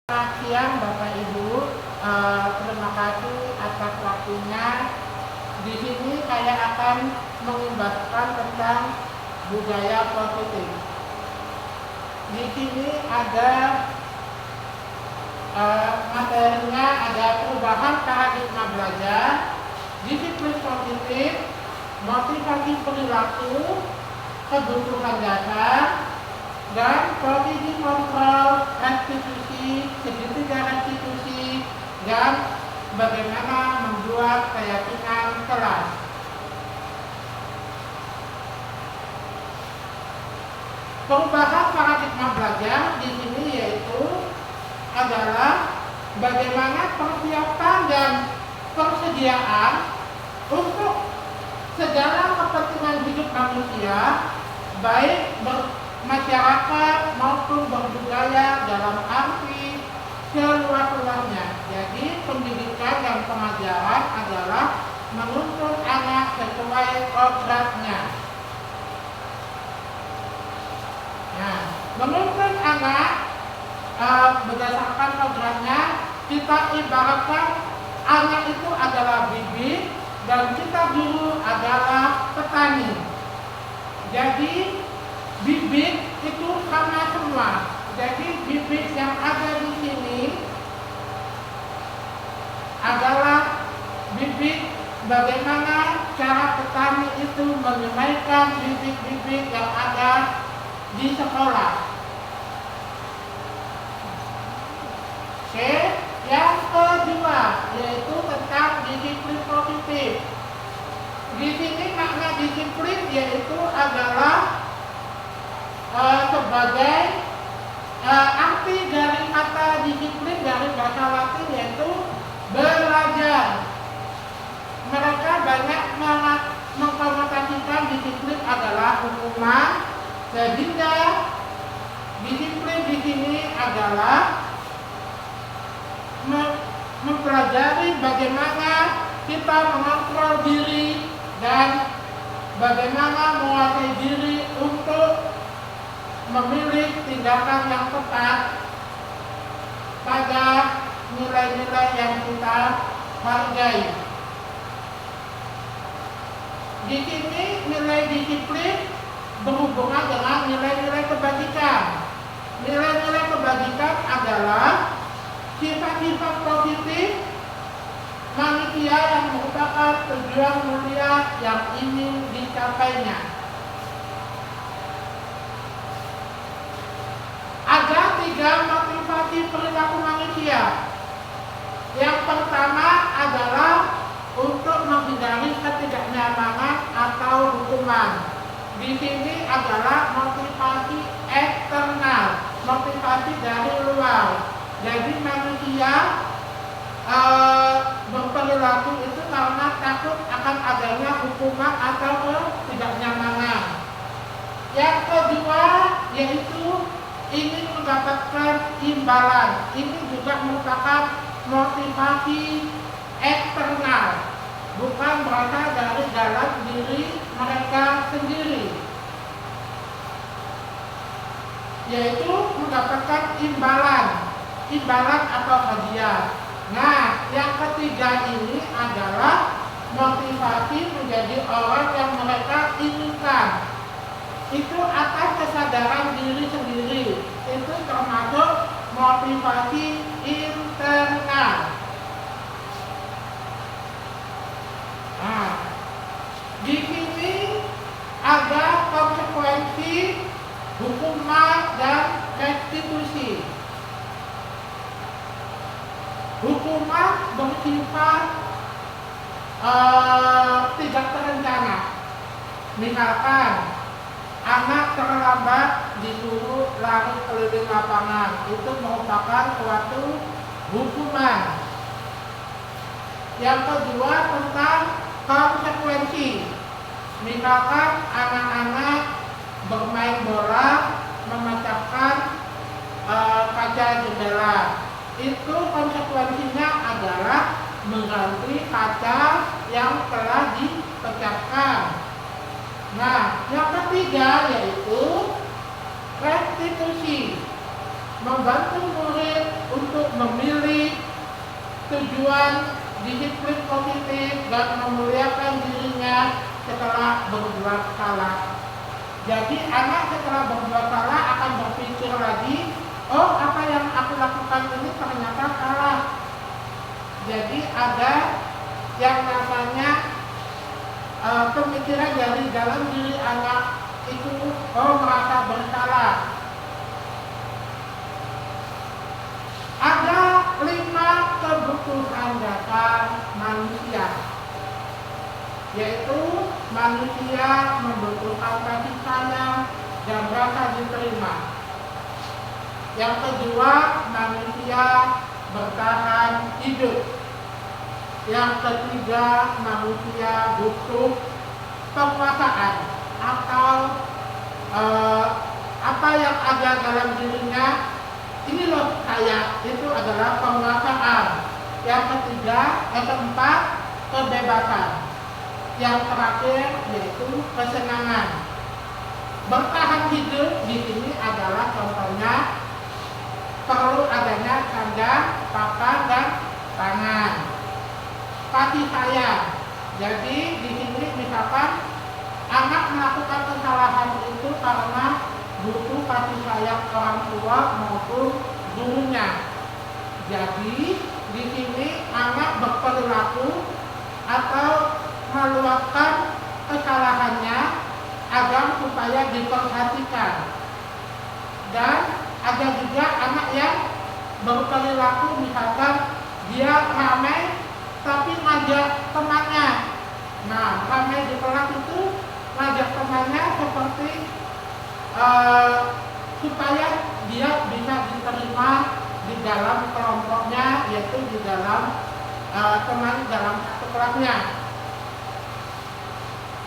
Selamat siang Bapak Ibu, terima kasih atas waktunya. Di sini saya akan mengimbaskan tentang budaya positif. Di sini ada materinya, ada perubahan paradigma belajar, disiplin positif, motivasi perilaku, kebutuhan dasar, dan posisi kontrol restitusi, segitiga restitusi, dan bagaimana membuat keyakinan kelas. Perubahan paradigma belajar di sini yaitu adalah bagaimana persiapan dan persediaan untuk segala kepentingan hidup manusia, baik masyarakat maupun berbudaya dalam arti seluas-luasnya. Jadi pendidikan dan pengajaran adalah menuntut anak sesuai kodratnya. Nah, menuntut anak berdasarkan kodratnya, kita ibaratkan anak itu adalah bibit dan kita guru adalah petani. Jadi bibit itu sama semua. Jadi bibit yang ada di sini adalah bibit bagaimana cara petani itu menyemaykan bibit-bibit yang ada di sekolah. Oke, yang kedua yaitu tentang disiplin positif. Di sini makna disiplin yaitu adalah sebagai arti dari kata disiplin dari bahasa Latin yaitu belajar. Mereka banyak mengkonotasikan disiplin adalah hukuman, sehingga disiplin di sini adalah mempelajari bagaimana kita mengontrol diri dan bagaimana menguasai diri untuk memilih tindakan yang tepat pada nilai-nilai yang kita hargai. Di sini nilai disiplin berhubungan dengan nilai-nilai kebajikan. Nilai-nilai kebajikan adalah sifat-sifat positif manusia yang merupakan tujuan mulia yang ingin dicapainya. Ada 3 motivasi perilaku manusia. Yang pertama adalah untuk menghindari ketidaknyamanan atau hukuman. Di sini adalah motivasi eksternal, motivasi dari luar. Jadi manusia berperilaku itu karena takut akan adanya hukuman atau ketidaknyamanan. Yang kedua yaitu ingin mendapatkan imbalan. Ini juga merupakan motivasi eksternal, bukan berasal dari dalam diri mereka sendiri, yaitu mendapatkan imbalan atau hadiah. Nah, yang ketiga ini adalah motivasi menjadi orang yang mereka inginkan. Itu atas kesadaran diri sendiri. Itu termasuk motivasi internal. Nah, di sini ada konsekuensi hukuman dan restitusi. Hukuman bersifat tidak terencana. Misalkan anak terlambat disuruh lari keliling lapangan, itu merupakan suatu hukuman. Yang kedua tentang konsekuensi. Misalkan anak-anak bermain bola memecahkan kaca jendela, itu konsekuensinya adalah mengganti kaca yang telah dipecahkan. Nah, yang ketiga yaitu restitusi. membantu murid untuk tujuan disiplin positif dan memuliakan dirinya setelah berbuat salah. Jadi anak setelah berbuat salah akan berpikir lagi, oh apa yang aku lakukan ini ternyata salah. Jadi ada yang namanya pemikiran dari dalam diri anak itu, oh merasa bersalah. Ada 5 kebutuhan dasar manusia, yaitu manusia membutuhkan kasih sayang dan rasa diterima. Yang kedua, manusia bertahan hidup. Yang ketiga, manusia butuh kekuasaan atau apa yang ada dalam dirinya. Ini loh saya, itu adalah penguasaan. Yang keempat, kebebasan. Yang terakhir yaitu kesenangan. Bertahan hidup di sini adalah contohnya perlu adanya tangan, papan, dan tangan. Kasih sayang. Jadi di sini misalkan anak melakukan kesalahan itu karena butuh kasih sayang orang tua maupun gurunya. Jadi di sini anak berperilaku atau meluapkan kesalahannya agar supaya diperhatikan. Dan ada juga anak yang berperilaku misalkan dia ramai tapi ngajak temannya. Nah, ramai di kelas itu ngajak temannya seperti supaya dia bisa diterima di dalam kelompoknya, yaitu di dalam teman dalam satu kelasnya.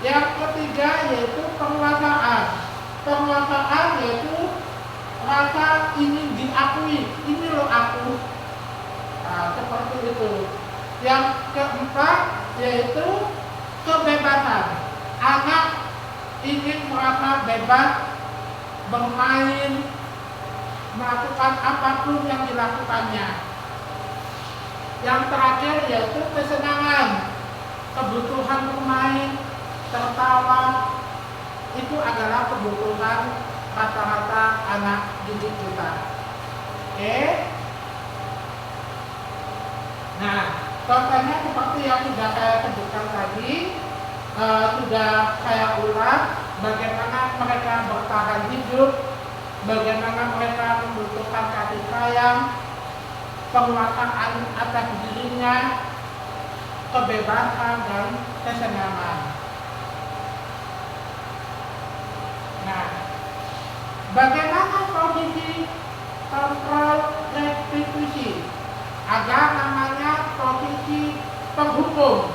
Yang ketiga yaitu penguasaan. Penguasaan yaitu rasa ingin diakui, ini loh aku. Nah, seperti itu. Yang keempat yaitu kebebasan. Anak ingin merasa bebas bermain, melakukan apapun yang dilakukannya. Yang terakhir yaitu kesenangan. Kebutuhan bermain, tertawa, itu adalah kebutuhan rata-rata anak didik kita. Oke? Nah, contohnya seperti yang sudah saya sebutkan tadi, sudah saya ulang bagaimana mereka bertahan hidup, bagaimana mereka membutuhkan kasih sayang, penguasaan atas dirinya, kebebasan, dan kesenangan. Nah, bagaimana posisi kontrol restitusi? Ada namanya posisi penghukum.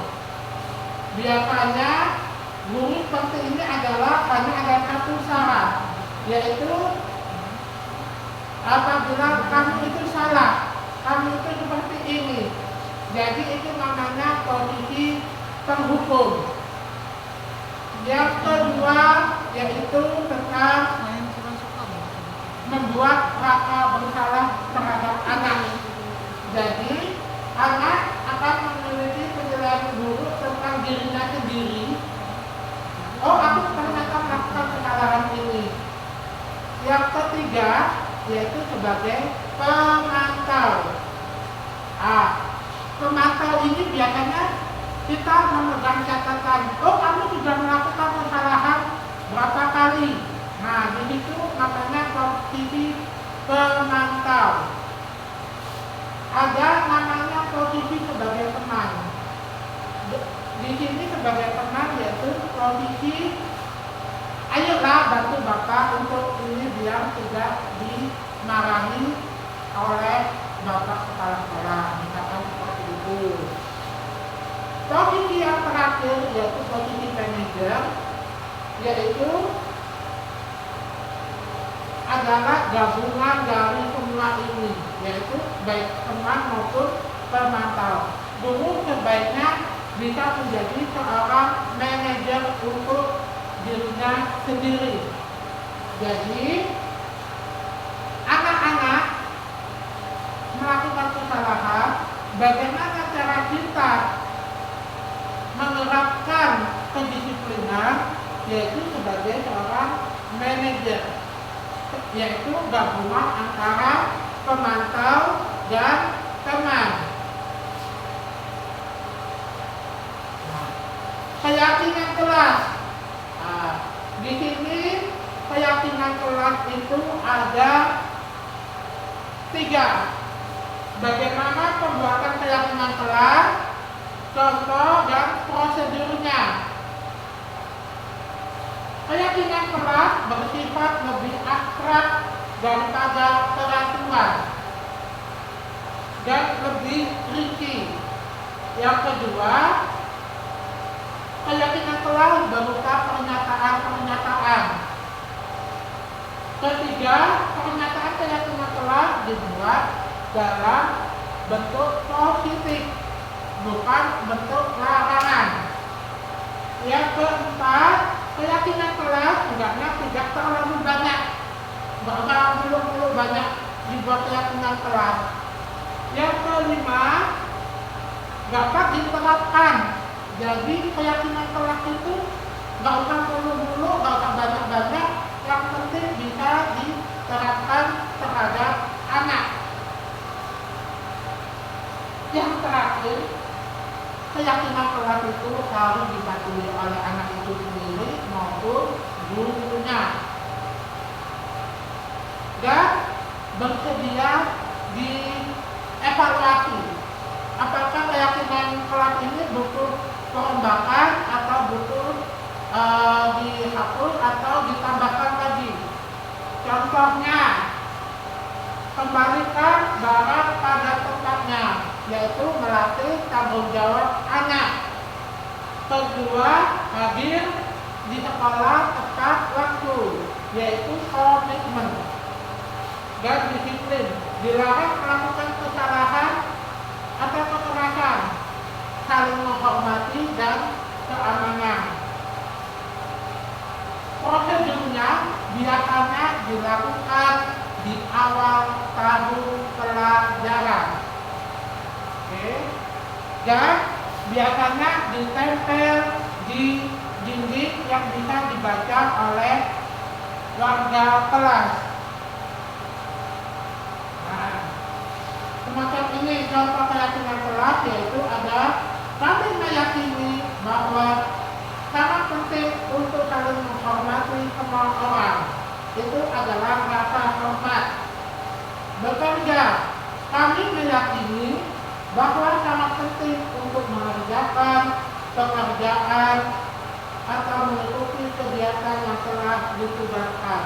Biasanya guru seperti ini adalah hanya ada satu syarat, yaitu apabila kamu itu salah, kamu itu seperti ini. Jadi itu namanya posisi penghukum. Yang kedua yaitu tentang membuat rasa bersalah terhadap anak. Jadi anak akan memiliki penjelasan guru tentang dirinya sendiri. Oh, aku ternyata melakukan kesalahan ini. Yang ketiga yaitu sebagai pemantau. Pemantau ini biasanya kita memegang catatan. Oh, kamu sudah melakukan kesalahan berapa kali? Nah, di situ namanya posisi pemantau. Ada namanya posisi sebagai teman. Di sini sebagai teman yaitu posisi, ayolah bantu bapak untuk ini biar tidak dimarahi oleh bapak kepala sekolah, misalkan seperti itu. Posisi yang terakhir yaitu posisi manajer, yaitu adalah gabungan dari semua ini, yaitu baik teman maupun pemantau. Guru sebaiknya bisa menjadi seorang manajer untuk dirinya sendiri. Jadi anak-anak melakukan kesalahan, bagaimana cara kita menerapkan kedisiplinan yaitu sebagai seorang manajer, yaitu gabungan antara pemantau dan teman. Keyakinan kelas. Di sini keyakinan kelas itu ada 3. Bagaimana pembuatan keyakinan kelas, contoh dan prosedurnya. Keyakinan kelas bersifat lebih abstrak daripada peraturan dan lebih rinci. Yang kedua, keyakinan kelas berupa pernyataan-pernyataan. Ketiga, pernyataan keyakinan kelas dibuat dalam bentuk positif, bukan bentuk larangan. Yang keempat, keyakinan kelas hendaknya tidak terlalu banyak, belum banyak dibuat keyakinan kelas. Yang kelima, dapat diterapkan. Jadi keyakinan kelas itu nggak usah mulu-mulu, nggak usah banyak-banyak, yang penting bisa diterapkan terhadap anak. Yang terakhir, keyakinan kelas itu harus dipatuhi oleh anak itu sendiri maupun gurunya dan bersedia dievaluasi apakah keyakinan kelas ini butuh perombakan atau butuh dihapus atau ditambahkan lagi. Contohnya, kembalikan barang pada tempatnya, yaitu melatih tanggung jawab anak. Kedua, hadir di sekolah tepat waktu, yaitu komitmen dan disiplin. Dilarang melakukan kesalahan atau kekerasan, saling menghormati dan keamanan. Prosedurnya biasanya dilakukan di awal tahun pelajaran. Dan biasanya ditempel di dinding yang bisa dibaca oleh warga kelas. Nah, semacam ini contoh keyakinan kelas, yaitu ada kami meyakini bahwa sangat penting untuk saling menghormati semua orang. Itu adalah rasa hormat. Bekerja, kami meyakini bahwa sangat penting untuk mengerjakan pekerjaan atau mengikuti kegiatan yang telah ditugaskan.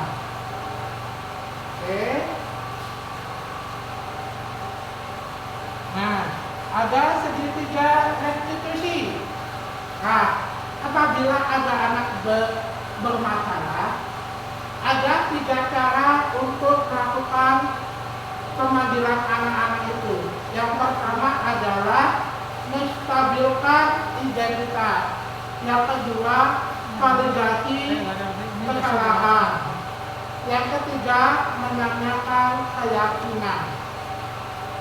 Nah, ada segitiga restitusi. Nah, apabila ada anak bermasalah, ada 3 cara untuk melakukan pemanggilan anak-anak itu. Yang pertama adalah menstabilkan identitas. Yang kedua, validasi kesalahan. Yang ketiga, menanyakan keyakinan.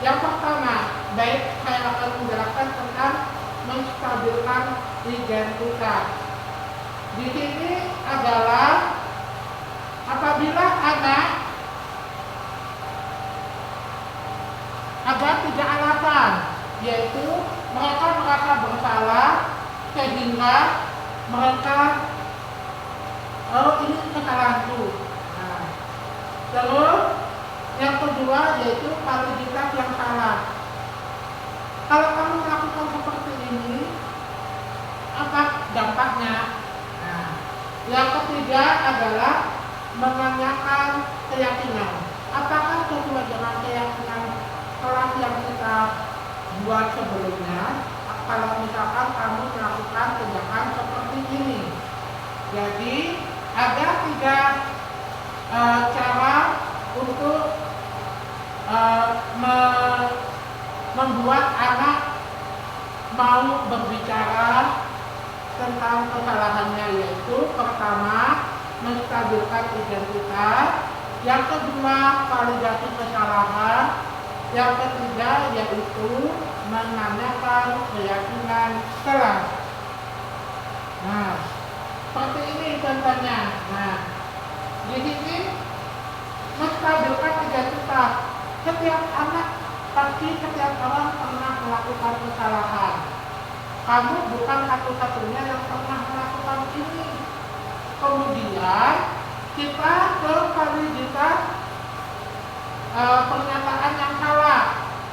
Yang pertama, baik saya akan menjelaskan tentang menstabilkan identitas. Di sini adalah apabila anak ada 3 alasan, yaitu mereka merasa bersalah sehingga mereka ini kesalahanku. Nah, terus yang kedua yaitu validitas yang salah. Kalau kamu melakukan seperti ini, apa dampaknya? Nah, yang ketiga adalah menanyakan keyakinan. Apakah sesuai dengan keyakinan kelas yang kita buat sebelumnya? Kalau misalkan kamu melakukan tindakan seperti ini. Jadi ada 3 cara untuk membuat anak mau berbicara tentang kesalahannya, yaitu pertama, menstabilkan identitas. Yang kedua, validasi kesalahan. Yang ketiga yaitu menanyakan keyakinan kelas. Nah, seperti ini contohnya. Nah, di sini menstabilkan 3 sifat. Setiap anak, pasti setiap orang pernah melakukan kesalahan. Kamu bukan satu-satunya yang pernah melakukan ini. Kemudian kita ke validitas pernyataan yang salah,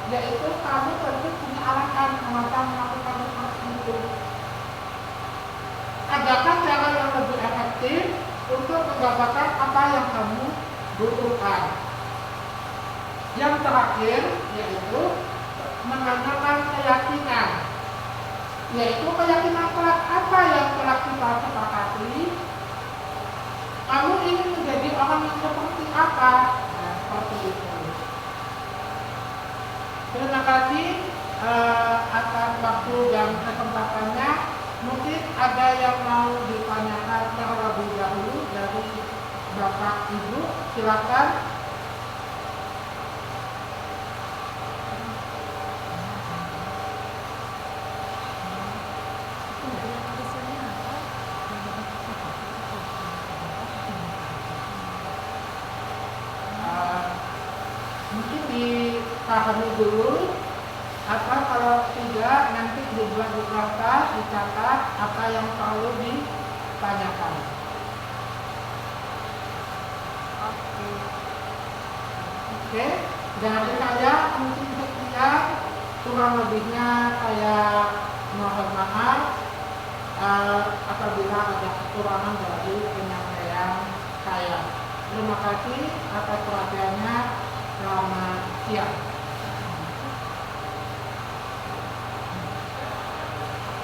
yaitu kamu tentu punya alasan mengapa melakukan seperti itu. Adakah cara yang lebih efektif untuk mendapatkan apa yang kamu butuhkan? Yang terakhir yaitu menanyakan keyakinan, yaitu keyakinan kelas apa yang telah kita sepakati. Kamu ingin menjadi orang yang seperti apa? Nah, seperti itu. Terima kasih atas waktu dan kesempatannya. Mungkin ada yang mau ditanyakan terlebih dahulu dari Bapak Ibu, silakan. Mungkin dipahami dulu, atau kalau tidak nanti dibuat di kertas, dicatat apa yang perlu ditanyakan. Oke, dari saya mungkin sekian, kurang lebihnya saya mohon maaf apabila ada kekurangan dari penyampaian saya. Terima kasih atas perhatiannya. Selamat siang.